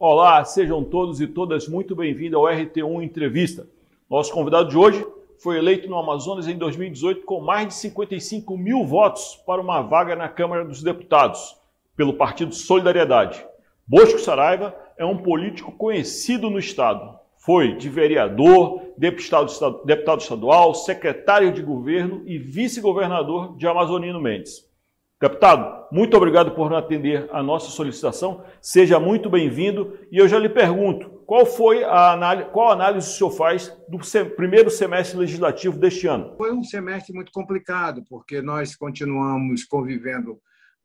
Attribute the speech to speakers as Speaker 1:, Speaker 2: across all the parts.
Speaker 1: Olá, sejam todos e todas muito bem-vindos ao RT1 Entrevista. Nosso convidado de hoje foi eleito no Amazonas em 2018 com mais de 55 mil votos para uma vaga na Câmara dos Deputados, pelo Partido Solidariedade. Bosco Saraiva é um político conhecido no Estado. Foi de vereador, deputado estadual, secretário de governo e vice-governador de Amazonino Mendes. Deputado, muito obrigado por nos atender a nossa solicitação. Seja muito bem-vindo. E eu já lhe pergunto, qual análise o senhor faz do primeiro semestre legislativo deste ano?
Speaker 2: Foi um semestre muito complicado, porque nós continuamos convivendo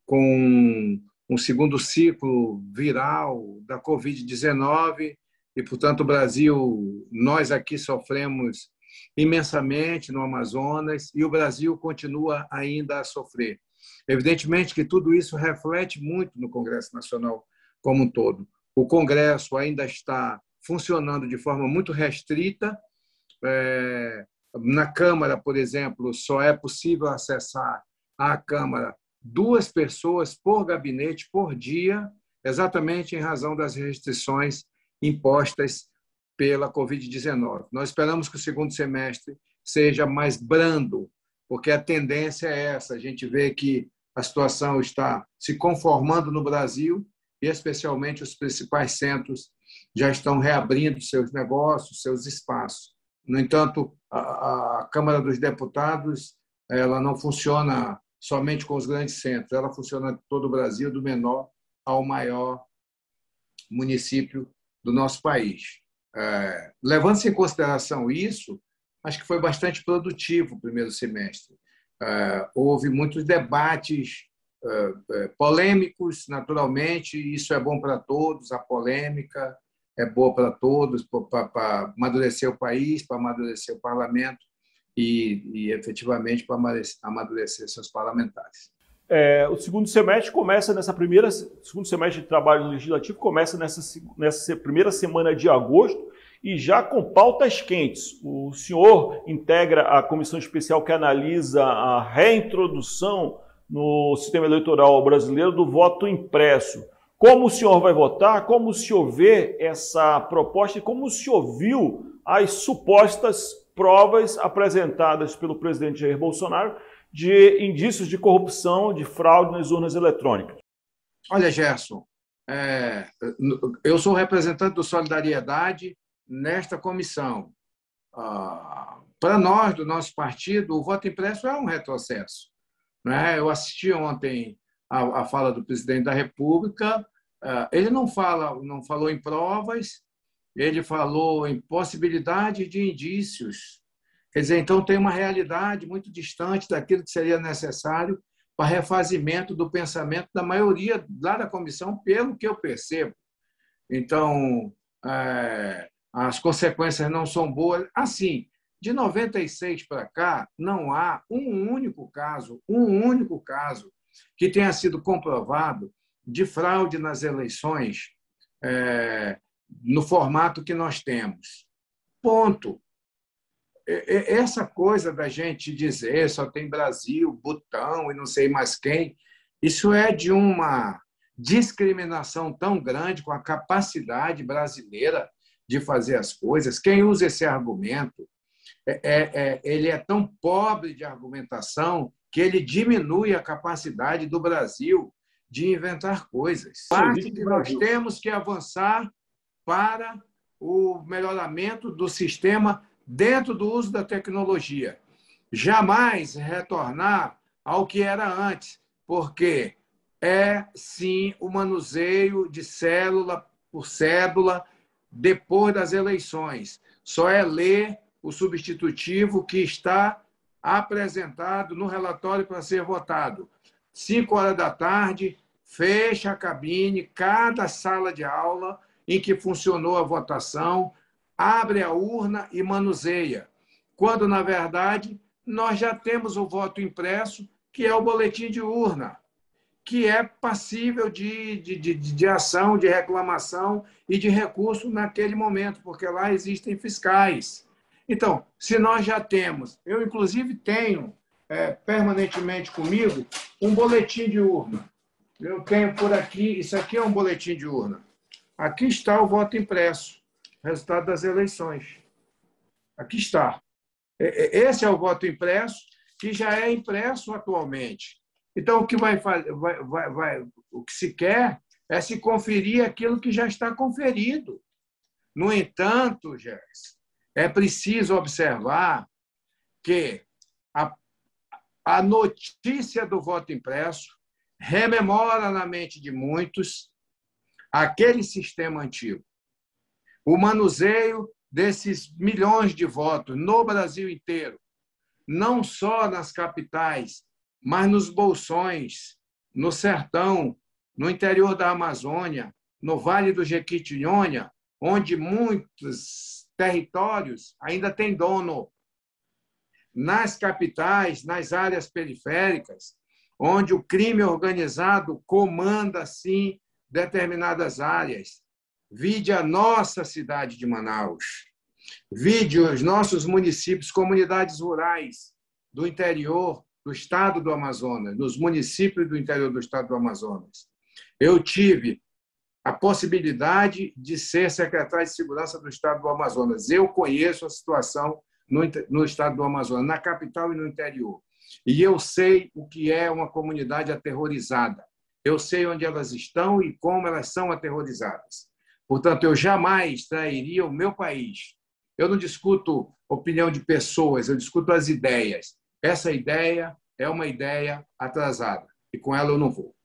Speaker 2: com um segundo ciclo viral da Covid-19 e, portanto, o Brasil, nós aqui sofremos imensamente no Amazonas e o Brasil continua ainda a sofrer. Evidentemente que tudo isso reflete muito no Congresso Nacional como um todo. O Congresso ainda está funcionando de forma muito restrita. Na Câmara, por exemplo, só é possível acessar à Câmara 2 pessoas por gabinete por dia, exatamente em razão das restrições impostas pela Covid-19. Nós esperamos que o segundo semestre seja mais brando, porque a tendência é essa. A gente vê que a situação está se conformando no Brasil e, especialmente, os principais centros já estão reabrindo seus negócios, seus espaços. No entanto, a Câmara dos Deputados ela não funciona somente com os grandes centros, ela funciona em todo o Brasil, do menor ao maior município do nosso país. Levando-se em consideração isso, acho que foi bastante produtivo o primeiro semestre. Houve muitos debates polêmicos, naturalmente, isso é bom para todos, a polêmica é boa para todos, para amadurecer o país, para amadurecer o parlamento e efetivamente, para amadurecer seus parlamentares.
Speaker 1: O segundo semestre segundo semestre de trabalho legislativo começa nessa primeira semana de agosto e já com pautas quentes. O senhor integra a comissão especial que analisa a reintrodução no sistema eleitoral brasileiro do voto impresso. Como o senhor vai votar? Como o senhor vê essa proposta e como o senhor viu as supostas provas apresentadas pelo presidente Jair Bolsonaro de indícios de corrupção, de fraude nas urnas eletrônicas?
Speaker 2: Olha, Gerson, eu sou representante do Solidariedade nesta comissão. Para nós, do nosso partido, o voto impresso é um retrocesso. Eu assisti ontem a fala do presidente da República. Ele não falou em provas, ele falou em possibilidade de indícios. Quer dizer, então tem uma realidade muito distante daquilo que seria necessário para refazimento do pensamento da maioria lá da comissão, pelo que eu percebo. Então, as consequências não são boas. Assim, de 96 para cá, não há um único caso que tenha sido comprovado de fraude nas eleições no formato que nós temos. Ponto. Essa coisa da gente dizer só tem Brasil, Butão e não sei mais quem, isso é de uma discriminação tão grande com a capacidade brasileira de fazer as coisas. Quem usa esse argumento, ele é tão pobre de argumentação que ele diminui a capacidade do Brasil de inventar coisas. Acho que nós temos que avançar para o melhoramento do sistema dentro do uso da tecnologia. Jamais retornar ao que era antes, porque sim, o manuseio de célula por cédula depois das eleições. Só é ler o substitutivo que está apresentado no relatório para ser votado. 5h, fecha a cabine, cada sala de aula em que funcionou a votação, abre a urna e manuseia, quando, na verdade, nós já temos o voto impresso, que é o boletim de urna, que é passível de ação, de reclamação e de recurso naquele momento, porque lá existem fiscais. Então, se nós já temos, eu inclusive tenho permanentemente comigo um boletim de urna. Eu tenho por aqui, isso aqui é um boletim de urna. Aqui está o voto impresso, resultado das eleições. Aqui está. Esse é o voto impresso, que já é impresso atualmente. Então, o que o que se quer é se conferir aquilo que já está conferido. No entanto, Gerson, é preciso observar que a notícia do voto impresso rememora na mente de muitos aquele sistema antigo. O manuseio desses milhões de votos no Brasil inteiro, não só nas capitais, mas nos bolsões, no sertão, no interior da Amazônia, no Vale do Jequitinhonha, onde muitos territórios ainda têm dono. Nas capitais, nas áreas periféricas, onde o crime organizado comanda, sim, determinadas áreas. Vide a nossa cidade de Manaus. Vide os nossos municípios, comunidades rurais do interior do estado do Amazonas, nos municípios do interior do estado do Amazonas. Eu tive a possibilidade de ser secretário de Segurança do estado do Amazonas. Eu conheço a situação no estado do Amazonas, na capital e no interior. E eu sei o que é uma comunidade aterrorizada. Eu sei onde elas estão e como elas são aterrorizadas. Portanto, eu jamais trairia o meu país. Eu não discuto opinião de pessoas, eu discuto as ideias. Essa ideia é uma ideia atrasada e com ela eu não vou.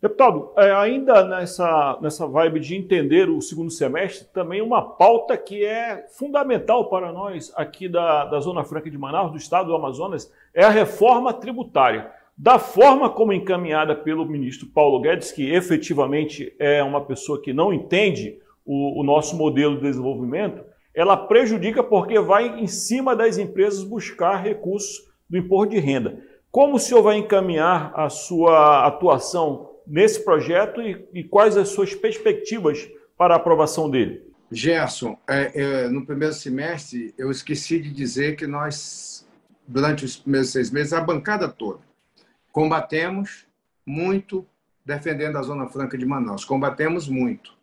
Speaker 1: Deputado, ainda nessa vibe de entender o segundo semestre, também uma pauta que é fundamental para nós aqui da Zona Franca de Manaus, do estado do Amazonas, é a reforma tributária. Da forma como encaminhada pelo ministro Paulo Guedes, que efetivamente é uma pessoa que não entende o nosso modelo de desenvolvimento, ela prejudica porque vai em cima das empresas buscar recursos do imposto de renda. Como o senhor vai encaminhar a sua atuação nesse projeto e quais as suas perspectivas para a aprovação dele?
Speaker 2: Gerson, no primeiro semestre, eu esqueci de dizer que nós, durante os primeiros 6 meses, a bancada toda, combatemos muito defendendo a Zona Franca de Manaus. Combatemos muito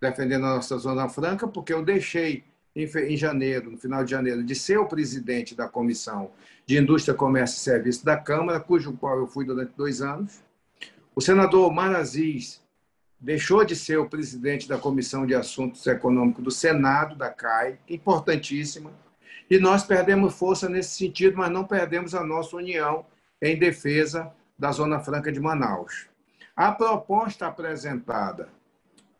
Speaker 2: defendendo a nossa Zona Franca, porque eu deixei, em janeiro, no final de janeiro, de ser o presidente da Comissão de Indústria, Comércio e Serviços da Câmara, cujo qual eu fui durante 2 anos. O senador Omar Aziz deixou de ser o presidente da Comissão de Assuntos Econômicos do Senado, da CAI, importantíssima, e nós perdemos força nesse sentido, mas não perdemos a nossa união em defesa da Zona Franca de Manaus. A proposta apresentada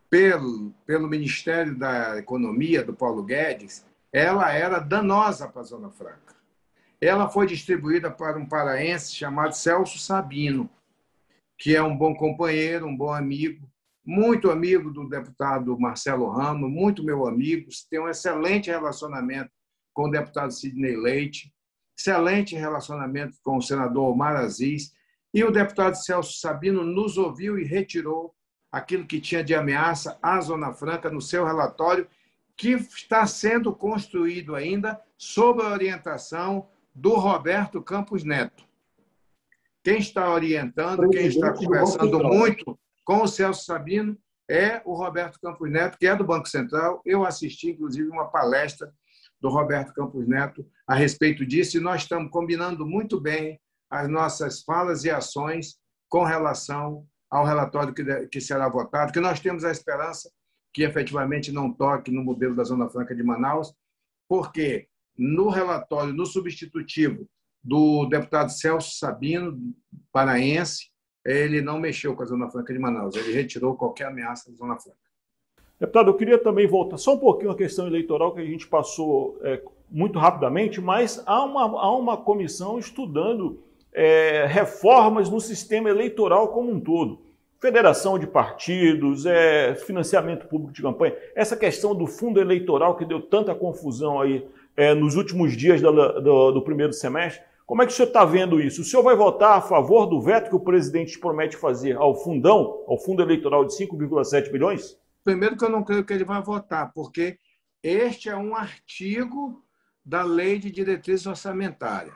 Speaker 2: pelo Ministério da Economia, do Paulo Guedes, ela era danosa para a Zona Franca. Ela foi distribuída para um paraense chamado Celso Sabino, que é um bom companheiro, um bom amigo, muito amigo do deputado Marcelo Ramos, muito meu amigo, tem um excelente relacionamento com o deputado Sidney Leite, excelente relacionamento com o senador Omar Aziz, e o deputado Celso Sabino nos ouviu e retirou aquilo que tinha de ameaça à Zona Franca no seu relatório, que está sendo construído ainda sob a orientação do Roberto Campos Neto. Quem está orientando, quem está conversando muito com o Celso Sabino é o Roberto Campos Neto, que é do Banco Central. Eu assisti, inclusive, uma palestra do Roberto Campos Neto a respeito disso, e nós estamos combinando muito bem as nossas falas e ações com relação ao relatório que será votado, que nós temos a esperança que efetivamente não toque no modelo da Zona Franca de Manaus, porque no relatório, no substitutivo do deputado Celso Sabino, paraense, ele não mexeu com a Zona Franca de Manaus, ele retirou qualquer ameaça da Zona Franca.
Speaker 1: Deputado, eu queria também voltar só um pouquinho à questão eleitoral, que a gente passou muito rapidamente, mas há uma comissão estudando reformas no sistema eleitoral como um todo. Federação de partidos, financiamento público de campanha, essa questão do fundo eleitoral que deu tanta confusão aí nos últimos dias do primeiro semestre. Como é que o senhor está vendo isso? O senhor vai votar a favor do veto que o presidente promete fazer ao fundo eleitoral de 5,7 bilhões?
Speaker 2: Primeiro que eu não creio que ele vai votar, porque este é um artigo da Lei de Diretrizes Orçamentárias.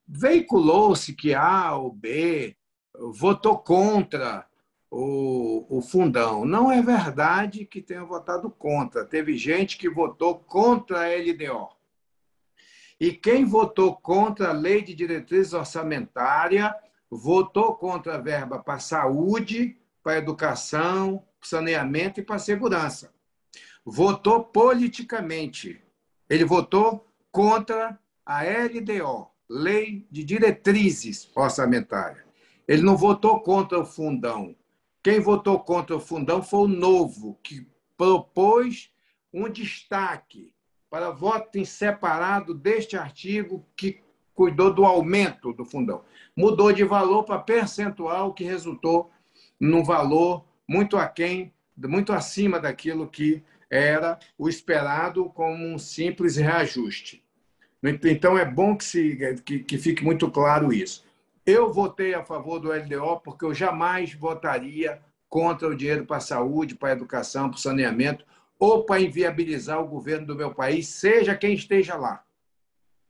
Speaker 2: Veiculou-se que A ou B votou contra o fundão. Não é verdade que tenha votado contra. Teve gente que votou contra a LDO. E quem votou contra a Lei de Diretrizes Orçamentárias votou contra a verba para a saúde, para a educação, para o saneamento e para a segurança. Votou politicamente. Ele votou contra a LDO, Lei de Diretrizes Orçamentárias. Ele não votou contra o fundão. Quem votou contra o fundão foi o Novo, que propôs um destaque para voto em separado deste artigo que cuidou do aumento do fundão. Mudou de valor para percentual, que resultou num valor muito aquém, muito acima daquilo que era o esperado como um simples reajuste. Então, é bom que fique muito claro isso. Eu votei a favor do LDO porque eu jamais votaria contra o dinheiro para a saúde, para a educação, para o saneamento, ou para inviabilizar o governo do meu país, seja quem esteja lá.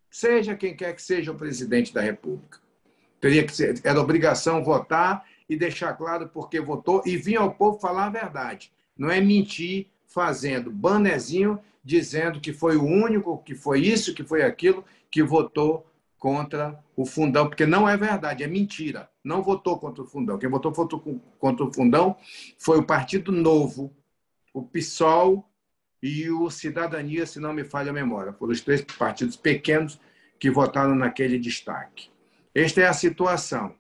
Speaker 2: Seja quem quer que seja o presidente da República. Era obrigação votar e deixar claro por que votou e vir ao povo falar a verdade. Não é mentir fazendo bannerzinho dizendo que foi o único, que foi isso, que foi aquilo, que votou contra o fundão, porque não é verdade, é mentira. Não votou contra o fundão. Quem votou contra o fundão foi o Partido Novo, o PSOL e o Cidadania, se não me falha a memória. Foram os 3 partidos pequenos que votaram naquele destaque. Esta é a situação.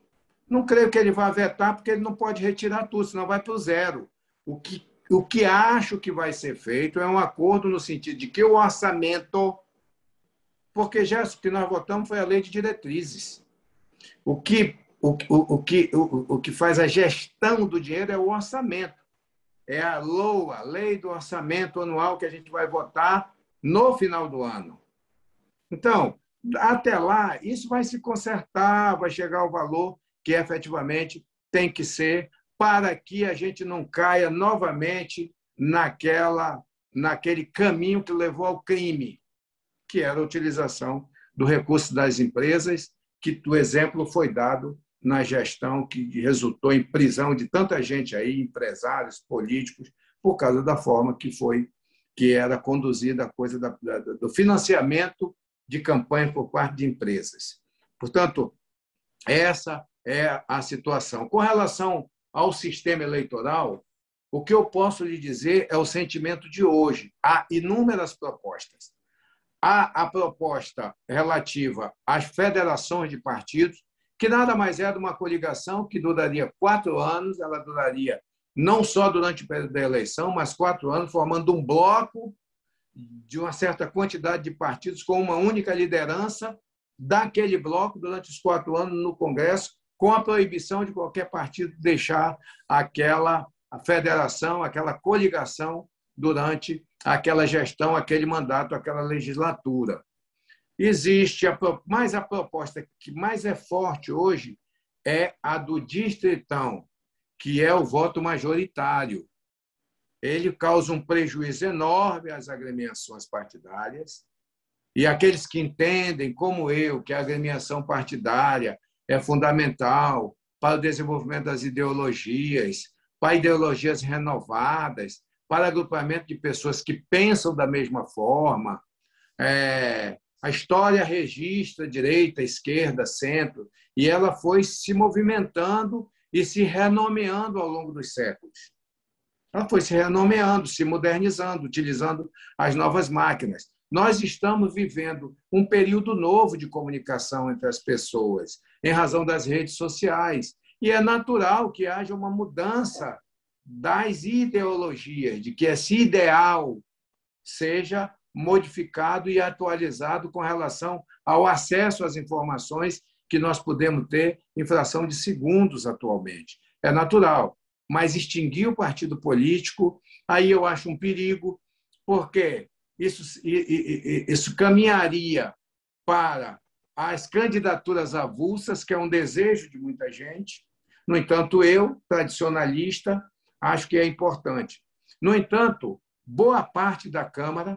Speaker 2: Não creio que ele vá vetar, porque ele não pode retirar tudo, senão vai para o zero. O que acho que vai ser feito é um acordo no sentido de que o orçamento, porque já o que nós votamos foi a lei de diretrizes. O que faz a gestão do dinheiro é o orçamento. É a LOA, Lei do Orçamento Anual, que a gente vai votar no final do ano. Então, até lá, isso vai se consertar, vai chegar ao valor que efetivamente tem que ser, para que a gente não caia novamente naquele caminho que levou ao crime, que era a utilização do recurso das empresas, que o exemplo foi dado na gestão que resultou em prisão de tanta gente aí, empresários, políticos, por causa da forma que era conduzida a coisa do financiamento de campanha por parte de empresas. Portanto, essa é a situação. Com relação ao sistema eleitoral, o que eu posso lhe dizer é o sentimento de hoje. Há inúmeras propostas. Há a proposta relativa às federações de partidos, que nada mais é de uma coligação que duraria 4 anos, ela duraria não só durante o período da eleição, mas 4 anos, formando um bloco de uma certa quantidade de partidos com uma única liderança daquele bloco durante os 4 anos no Congresso, com a proibição de qualquer partido deixar a federação, aquela coligação durante aquela gestão, aquele mandato, aquela legislatura. Existe, mas a proposta que mais é forte hoje é a do distritão, que é o voto majoritário. Ele causa um prejuízo enorme às agremiações partidárias, e aqueles que entendem, como eu, que a agremiação partidária é fundamental para o desenvolvimento das ideologias, para ideologias renovadas, para agrupamento de pessoas que pensam da mesma forma. A história registra direita, esquerda, centro, e ela foi se movimentando e se renomeando ao longo dos séculos. Ela foi se renomeando, se modernizando, utilizando as novas máquinas. Nós estamos vivendo um período novo de comunicação entre as pessoas, em razão das redes sociais. E é natural que haja uma mudança das ideologias, de que esse ideal seja modificado e atualizado com relação ao acesso às informações que nós podemos ter em fração de segundos atualmente. É natural. Mas extinguir o partido político, aí eu acho um perigo, porque isso caminharia para as candidaturas avulsas, que é um desejo de muita gente. No entanto, eu, tradicionalista, acho que é importante. No entanto, boa parte da Câmara,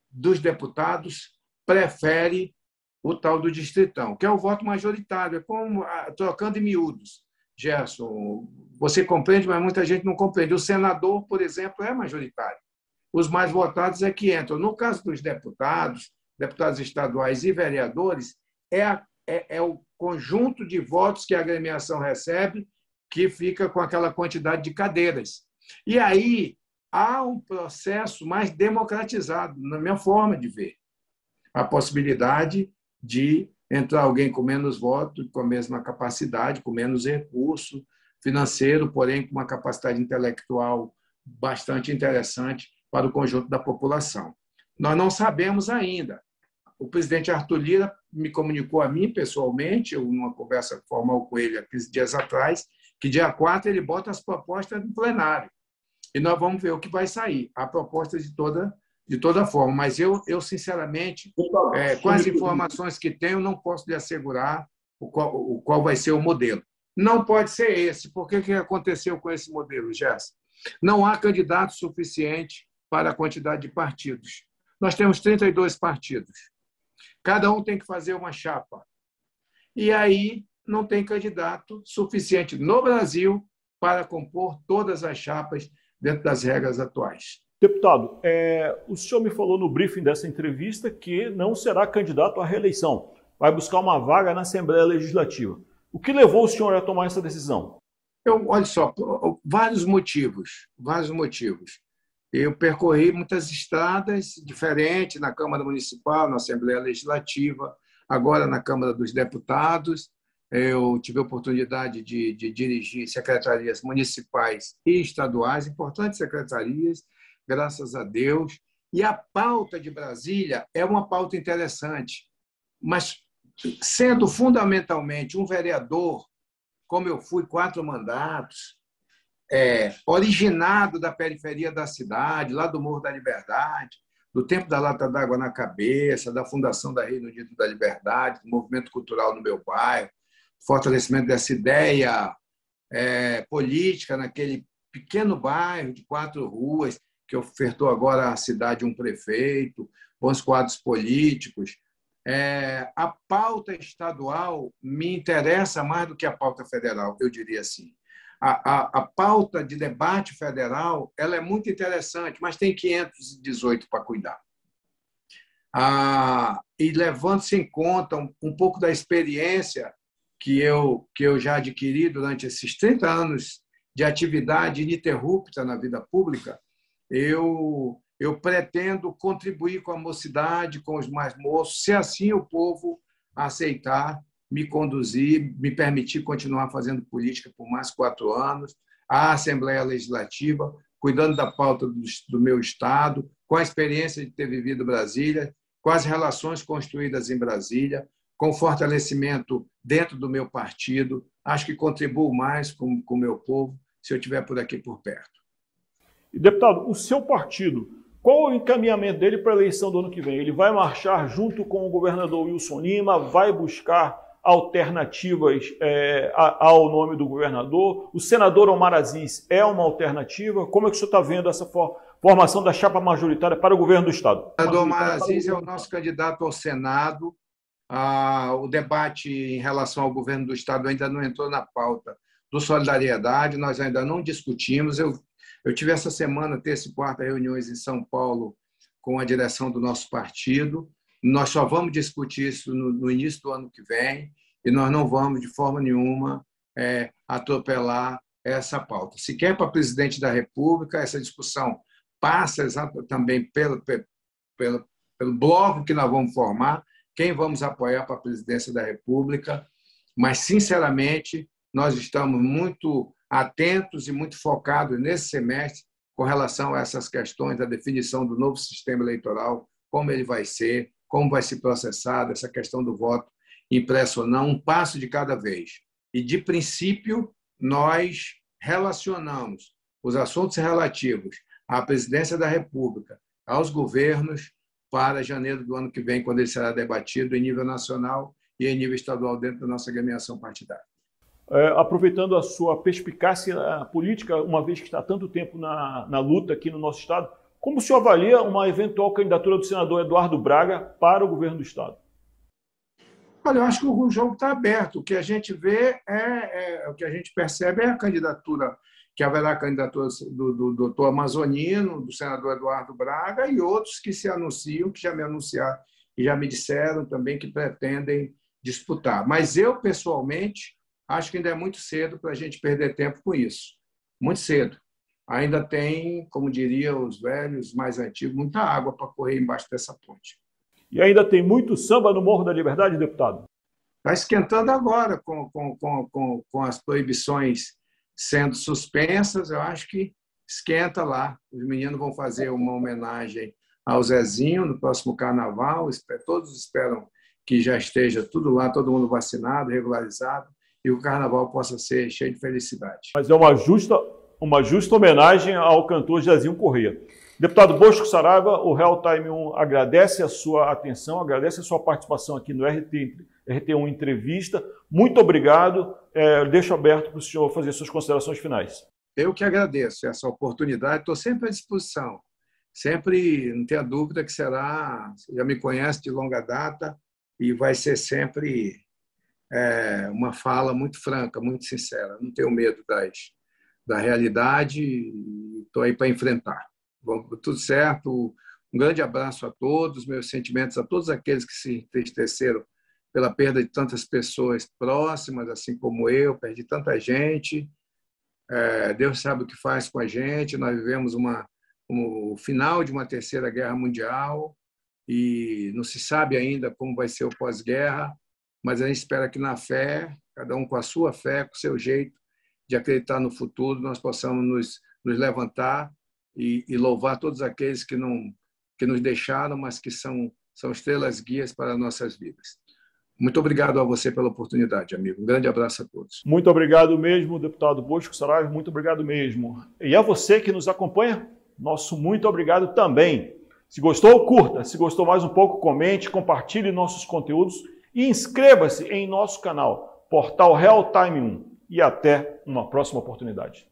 Speaker 2: dos deputados, prefere o tal do distritão, que é o voto majoritário, é como, trocando em miúdos. Gerson, você compreende, mas muita gente não compreende. O senador, por exemplo, é majoritário. Os mais votados é que entram. No caso dos deputados, deputados estaduais e vereadores, é o conjunto de votos que a agremiação recebe que fica com aquela quantidade de cadeiras. E aí há um processo mais democratizado, na minha forma de ver. A possibilidade de entrar alguém com menos votos, com a mesma capacidade, com menos recurso financeiro, porém com uma capacidade intelectual bastante interessante para o conjunto da população. Nós não sabemos ainda. O presidente Arthur Lira me comunicou a mim pessoalmente, numa conversa formal com ele há 15 dias atrás, que dia 4 ele bota as propostas no plenário. E nós vamos ver o que vai sair. Há propostas de toda forma, mas eu sinceramente, com as informações que tenho, não posso lhe assegurar qual vai ser o modelo. Não pode ser esse. Por que aconteceu com esse modelo, Jéssica? Não há candidato suficiente para a quantidade de partidos. Nós temos 32 partidos. Cada um tem que fazer uma chapa. E aí não tem candidato suficiente no Brasil para compor todas as chapas dentro das regras atuais.
Speaker 1: Deputado, o senhor me falou no briefing dessa entrevista que não será candidato à reeleição. Vai buscar uma vaga na Assembleia Legislativa. O que levou o senhor a tomar essa decisão?
Speaker 2: Olha só, vários motivos. Eu percorri muitas estradas diferentes na Câmara Municipal, na Assembleia Legislativa, agora na Câmara dos Deputados. Eu tive a oportunidade de dirigir secretarias municipais e estaduais, importantes secretarias, graças a Deus. E a pauta de Brasília é uma pauta interessante, mas sendo fundamentalmente um vereador, como eu fui 4 mandatos, originado da periferia da cidade, lá do Morro da Liberdade, do tempo da lata d'água na cabeça, da fundação da Reino Unido da Liberdade, do movimento cultural no meu bairro, fortalecimento dessa ideia política naquele pequeno bairro de 4 ruas, que ofertou agora à cidade um prefeito, bons quadros políticos. A pauta estadual me interessa mais do que a pauta federal, eu diria assim. A pauta de debate federal ela é muito interessante, mas tem 518 para cuidar. E levando-se em conta um pouco da experiência que eu já adquiri durante esses 30 anos de atividade ininterrupta na vida pública, eu pretendo contribuir com a mocidade, com os mais moços, se assim o povo aceitar me conduzir, me permitir continuar fazendo política por mais 4 anos, a Assembleia Legislativa, cuidando da pauta do meu Estado, com a experiência de ter vivido Brasília, com as relações construídas em Brasília, com o fortalecimento dentro do meu partido. Acho que contribuo mais com o meu povo se eu estiver por aqui por perto.
Speaker 1: E, deputado, o seu partido, qual o encaminhamento dele para a eleição do ano que vem? Ele vai marchar junto com o governador Wilson Lima, vai buscar alternativas ao nome do governador? O senador Omar Aziz é uma alternativa? Como é que o senhor está vendo essa formação da chapa majoritária para o governo do Estado?
Speaker 2: O senador Omar Aziz é o nosso candidato ao Senado. O debate em relação ao governo do Estado ainda não entrou na pauta do Solidariedade, nós ainda não discutimos. Eu tive essa semana, terça e quarta, reuniões em São Paulo com a direção do nosso partido. Nós só vamos discutir isso no início do ano que vem e nós não vamos, de forma nenhuma, atropelar essa pauta. Se quer para presidente da República, essa discussão passa também pelo bloco que nós vamos formar, quem vamos apoiar para a presidência da República, mas, sinceramente, nós estamos muito atentos e muito focados nesse semestre com relação a essas questões da definição do novo sistema eleitoral, como ele vai ser, como vai ser processado, essa questão do voto impresso ou não, um passo de cada vez. E, de princípio, nós relacionamos os assuntos relativos à presidência da República, aos governos, para janeiro do ano que vem, quando ele será debatido em nível nacional e em nível estadual dentro da nossa agremiação partidária.
Speaker 1: Aproveitando a sua perspicácia política, uma vez que está há tanto tempo na luta aqui no nosso Estado, como o senhor avalia uma eventual candidatura do senador Eduardo Braga para o governo do Estado?
Speaker 2: Olha, eu acho que o jogo está aberto. O que a gente vê o que a gente percebe é a candidatura, que haverá candidaturas do doutor Amazonino, do senador Eduardo Braga e outros que se anunciam, que já me anunciaram e já me disseram também que pretendem disputar. Mas eu, pessoalmente, acho que ainda é muito cedo para a gente perder tempo com isso. Muito cedo. Ainda tem, como diriam os velhos mais antigos, muita água para correr embaixo dessa ponte.
Speaker 1: E ainda tem muito samba no Morro da Liberdade, deputado?
Speaker 2: Está esquentando agora com as proibições sendo suspensas. Eu acho que esquenta lá. Os meninos vão fazer uma homenagem ao Zezinho no próximo carnaval. Todos esperam que já esteja tudo lá, todo mundo vacinado, regularizado, e o carnaval possa ser cheio de felicidade.
Speaker 1: Mas é uma justa homenagem ao cantor Zezinho Corrêa. Deputado Bosco Saraiva, o Real Time 1 agradece a sua atenção, agradece a sua participação aqui no RT1 Entrevista. Muito obrigado. Deixo aberto para o senhor fazer suas considerações finais.
Speaker 2: Eu que agradeço essa oportunidade, estou sempre à disposição. Sempre, não tenha dúvida que será, já me conhece de longa data, e vai ser sempre uma fala muito franca, muito sincera. Não tenho medo da realidade, estou aí para enfrentar. Tudo certo, um grande abraço a todos, meus sentimentos a todos aqueles que se entristeceram pela perda de tantas pessoas próximas, assim como eu, perdi tanta gente. Deus sabe o que faz com a gente. Nós vivemos o final de uma terceira guerra mundial e não se sabe ainda como vai ser o pós-guerra, mas a gente espera que na fé, cada um com a sua fé, com o seu jeito de acreditar no futuro, nós possamos nos levantar e louvar todos aqueles que nos deixaram, mas que são estrelas guias para nossas vidas. Muito obrigado a você pela oportunidade, amigo. Um grande abraço a todos.
Speaker 1: Muito obrigado mesmo, deputado Bosco Saraiva, muito obrigado mesmo. E a você que nos acompanha, nosso muito obrigado também. Se gostou, curta. Se gostou mais um pouco, comente, compartilhe nossos conteúdos e inscreva-se em nosso canal, Portal Real Time 1. E até uma próxima oportunidade.